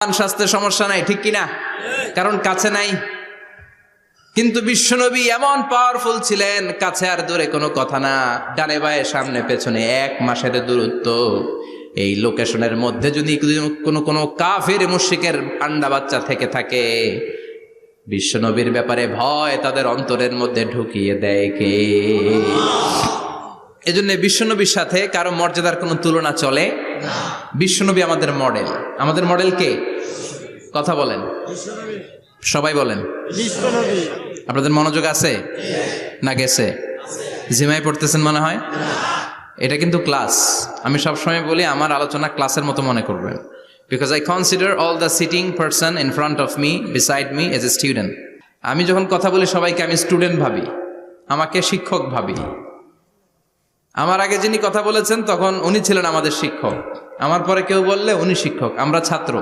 স্বাস্থ্যের সমস্যা নাই, ঠিক কিনা? কারণ কাছে নাই। কিন্তু বিশ্বনবী এমন পাওয়ারফুল ছিলেন, কাছে আর দূরে কোনো কথা না, ডানে বায়ে সামনে পেছনে 1 মাসের দূরত্ব। এই লোকেশনের মধ্যে যদি কোনো কাফের মুশরিকের আন্ডা বাচ্চা থেকে থাকে, বিশ্বনবীর ব্যাপারে ভয় তাদের অন্তরের মধ্যে ঢুকিয়ে দেয় কে? এজন্য বিশ্বনবীর সাথে কারো মর্যাদার কোনো তুলনা চলে না। বিশ্বনবী আমাদের মডেল। আমাদের মডেল কে? কথা বলেন, সবাই বলেন। আপনাদের মনোযোগ আছে না গেছে? জিমাই পড়তেছেন মনে হয়। এটা কিন্তু ক্লাস। আমি সবসময় বলি আমার আলোচনা ক্লাসের মতো মনে করবেন, because I consider all the sitting person in front of me, beside me as a student. আমি যখন কথা বলি সবাইকে আমি স্টুডেন্ট ভাবি, আমাকে শিক্ষক ভাবি। আমার আগে যিনি কথা বলেছেন তখন উনি ছিলেন আমাদের শিক্ষক, আমার পরে কেউ বললে উনি শিক্ষক, আমরা ছাত্র।